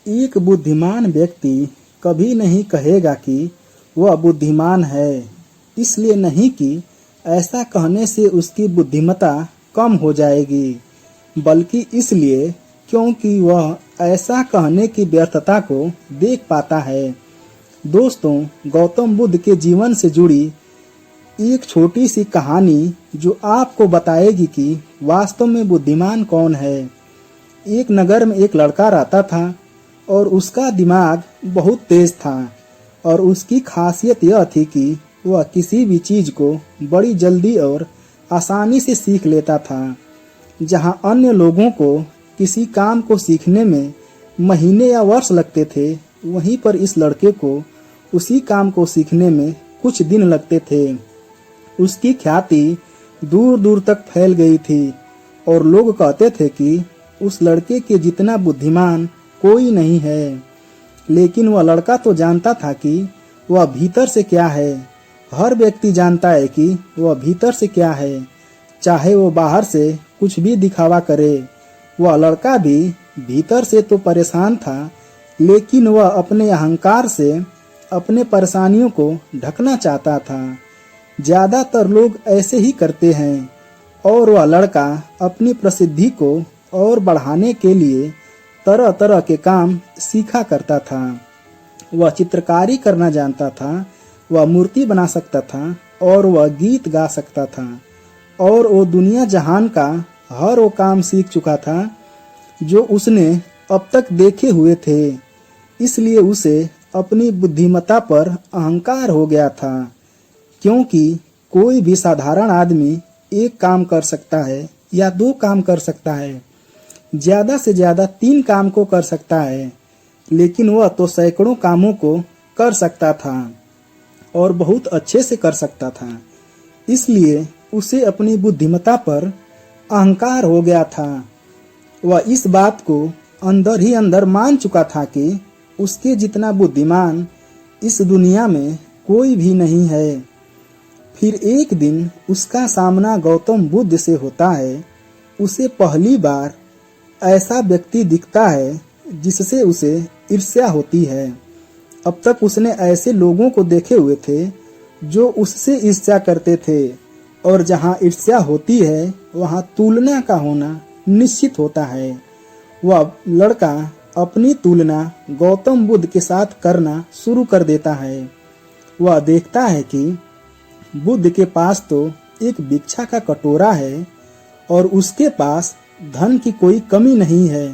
एक बुद्धिमान व्यक्ति कभी नहीं कहेगा कि वह बुद्धिमान है, इसलिए नहीं कि ऐसा कहने से उसकी बुद्धिमत्ता कम हो जाएगी, बल्कि इसलिए क्योंकि वह ऐसा कहने की व्यर्थता को देख पाता है। दोस्तों, गौतम बुद्ध के जीवन से जुड़ी एक छोटी सी कहानी जो आपको बताएगी कि वास्तव में बुद्धिमान कौन है। एक नगर में एक लड़का रहता था और उसका दिमाग बहुत तेज था और उसकी खासियत यह थी कि वह किसी भी चीज को बड़ी जल्दी और आसानी से सीख लेता था। जहां अन्य लोगों को किसी काम को सीखने में महीने या वर्ष लगते थे, वहीं पर इस लड़के को उसी काम को सीखने में कुछ दिन लगते थे। उसकी ख्याति दूर दूर तक फैल गई थी और लोग कहते थे कि उस लड़के के जितना बुद्धिमान कोई नहीं है। लेकिन वह लड़का तो जानता था कि वह भीतर से क्या है। हर व्यक्ति जानता है कि वह भीतर से क्या है, चाहे वो बाहर से कुछ भी दिखावा करे। वह लड़का भी भीतर से तो परेशान था, लेकिन वह अपने अहंकार से अपने परेशानियों को ढकना चाहता था। ज्यादातर लोग ऐसे ही करते हैं और वह लड़का अपनी प्रसिद्धि को और बढ़ाने के लिए तरह तरह के काम सीखा करता था। वह चित्रकारी करना जानता था, वह मूर्ति बना सकता था और वह गीत गा सकता था और वो दुनिया जहान का हर वो काम सीख चुका था जो उसने अब तक देखे हुए थे। इसलिए उसे अपनी बुद्धिमत्ता पर अहंकार हो गया था, क्योंकि कोई भी साधारण आदमी एक काम कर सकता है या 2 काम कर सकता है, ज्यादा से ज्यादा 3 काम को कर सकता है, लेकिन वह तो सैकड़ों कामों को कर सकता था और बहुत अच्छे से कर सकता था। इसलिए उसे अपनी बुद्धिमत्ता पर अहंकार हो गया था। वह इस बात को अंदर ही अंदर मान चुका था कि उसके जितना बुद्धिमान इस दुनिया में कोई भी नहीं है। फिर एक दिन उसका सामना गौतम बुद्ध से होता है। उसे पहली बार ऐसा व्यक्ति दिखता है जिससे उसे ईर्ष्या होती है। अब तक उसने ऐसे लोगों को देखे हुए थे जो उससे ईर्ष्या करते थे, और जहां ईर्ष्या होती है वहां तुलना का होना निश्चित होता है। वह लड़का अपनी तुलना गौतम बुद्ध के साथ करना शुरू कर देता है। वह देखता है कि बुद्ध के पास तो एक भिक्षा का कटोरा है और उसके पास धन की कोई कमी नहीं है।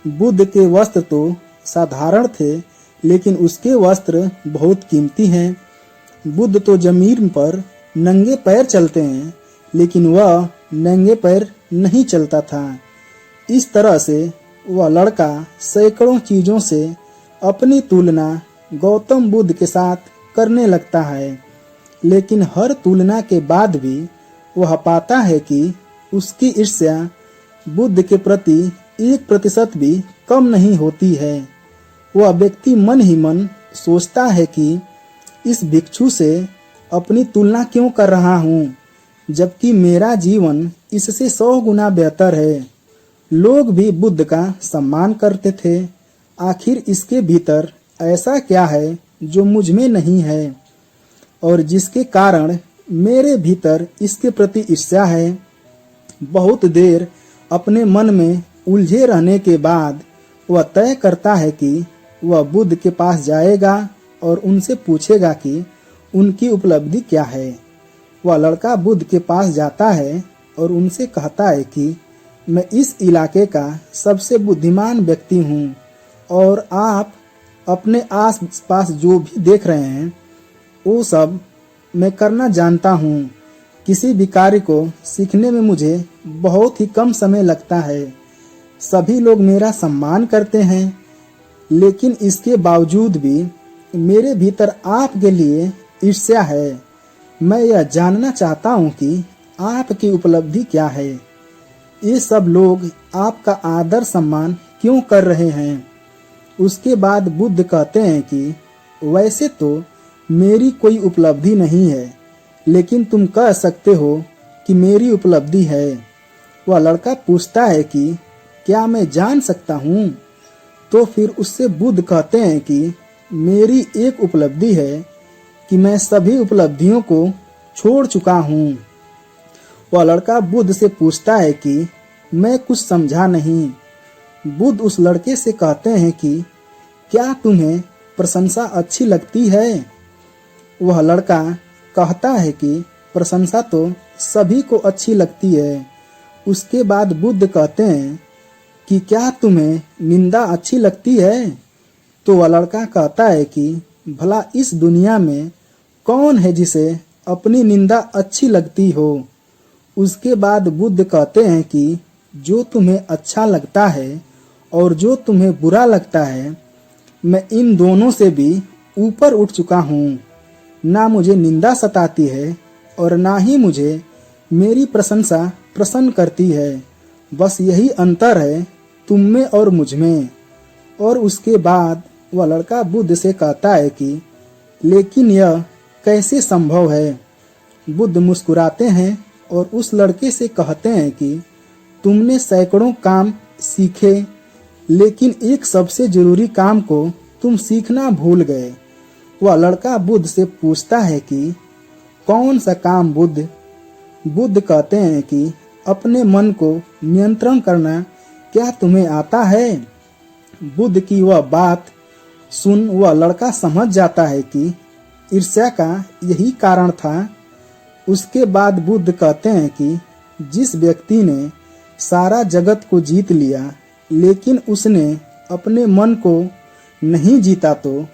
बुद्ध के वस्त्र तो साधारण थे, लेकिन उसके वस्त्र बहुत कीमती हैं। बुद्ध तो जमीन पर नंगे पैर चलते हैं, लेकिन वह नंगे पैर नहीं चलता था। इस तरह से वह लड़का सैकड़ों चीजों से अपनी तुलना गौतम बुद्ध के साथ करने लगता है, लेकिन हर तुलना के बाद भी वह पाता है कि उसकी ईर्ष्या बुद्ध के प्रति 1% भी कम नहीं होती है। वह व्यक्ति मन ही मन सोचता है कि इस भिक्षु से अपनी तुलना क्यों कर रहा हूँ, जबकि मेरा जीवन इससे 100 गुना बेहतर है। लोग भी बुद्ध का सम्मान करते थे। आखिर इसके भीतर ऐसा क्या है जो मुझ में नहीं है और जिसके कारण मेरे भीतर इसके प्रति ईर्ष्या है। बहुत देर अपने मन में उलझे रहने के बाद वह तय करता है कि वह बुद्ध के पास जाएगा और उनसे पूछेगा कि उनकी उपलब्धि क्या है। वह लड़का बुद्ध के पास जाता है और उनसे कहता है कि मैं इस इलाके का सबसे बुद्धिमान व्यक्ति हूँ और आप अपने आस पास जो भी देख रहे हैं वो सब मैं करना जानता हूँ। किसी भी कार्य को सीखने में मुझे बहुत ही कम समय लगता है। सभी लोग मेरा सम्मान करते हैं, लेकिन इसके बावजूद भी मेरे भीतर आपके लिए ईर्ष्या है। मैं यह जानना चाहता हूँ कि आपकी उपलब्धि क्या है। ये सब लोग आपका आदर सम्मान क्यों कर रहे हैं। उसके बाद बुद्ध कहते हैं कि वैसे तो मेरी कोई उपलब्धि नहीं है, लेकिन तुम कह सकते हो कि मेरी उपलब्धि है। वह लड़का पूछता है कि क्या मैं जान सकता हूँ। तो फिर उससे बुद्ध कहते हैं कि मेरी एक उपलब्धि है कि मैं सभी उपलब्धियों को छोड़ चुका हूँ। वह लड़का बुद्ध से पूछता है कि मैं कुछ समझा नहीं। बुद्ध उस लड़के से कहते हैं कि क्या तुम्हें प्रशंसा अच्छी लगती है? वह लड़का कहता है कि प्रशंसा तो सभी को अच्छी लगती है। उसके बाद बुद्ध कहते हैं कि क्या तुम्हें निंदा अच्छी लगती है? तो वह लड़का कहता है कि भला इस दुनिया में कौन है जिसे अपनी निंदा अच्छी लगती हो? उसके बाद बुद्ध कहते हैं कि जो तुम्हें अच्छा लगता है और जो तुम्हें बुरा लगता है, मैं इन दोनों से भी ऊपर उठ चुका हूँ। ना मुझे निंदा सताती है और ना ही मुझे मेरी प्रशंसा प्रसन्न करती है। बस यही अंतर है तुम में और मुझ में। और उसके बाद वह लड़का बुद्ध से कहता है कि लेकिन यह कैसे संभव है? बुद्ध मुस्कुराते हैं और उस लड़के से कहते हैं कि तुमने सैकड़ों काम सीखे, लेकिन एक सबसे जरूरी काम को तुम सीखना भूल गए। वह लड़का बुद्ध से पूछता है कि कौन सा काम बुद्ध? बुद्ध कहते हैं कि अपने मन को नियंत्रण करना क्या तुम्हें आता है? बुद्ध की वह बात सुन वह लड़का समझ जाता है कि ईर्ष्या का यही कारण था। उसके बाद बुद्ध कहते हैं कि जिस व्यक्ति ने सारा जगत को जीत लिया लेकिन उसने अपने मन को नहीं जीता तो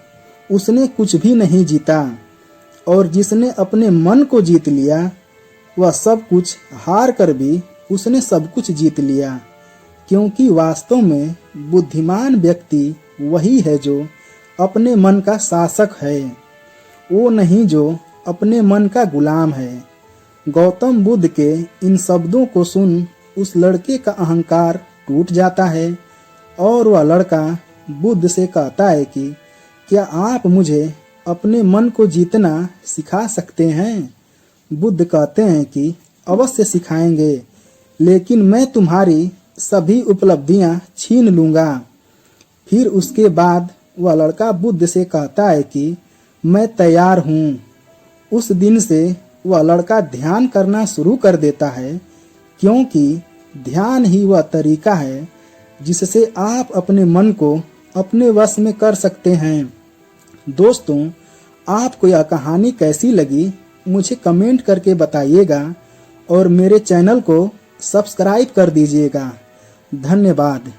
उसने कुछ भी नहीं जीता, और जिसने अपने मन को जीत लिया वह सब कुछ हार कर भी उसने सब कुछ जीत लिया। क्योंकि वास्तव में बुद्धिमान व्यक्ति वही है जो अपने मन का शासक है, वो नहीं जो अपने मन का गुलाम है। गौतम बुद्ध के इन शब्दों को सुन उस लड़के का अहंकार टूट जाता है और वह लड़का बुद्ध से कहता है कि क्या आप मुझे अपने मन को जीतना सिखा सकते हैं? बुद्ध कहते हैं कि अवश्य सिखाएंगे, लेकिन मैं तुम्हारी सभी उपलब्धियां छीन लूंगा। फिर उसके बाद वह लड़का बुद्ध से कहता है कि मैं तैयार हूँ। उस दिन से वह लड़का ध्यान करना शुरू कर देता है, क्योंकि ध्यान ही वह तरीका है जिससे आप अपने मन को अपने वश में कर सकते हैं। दोस्तों, आपको यह कहानी कैसी लगी मुझे कमेंट करके बताइएगा और मेरे चैनल को सब्सक्राइब कर दीजिएगा। धन्यवाद।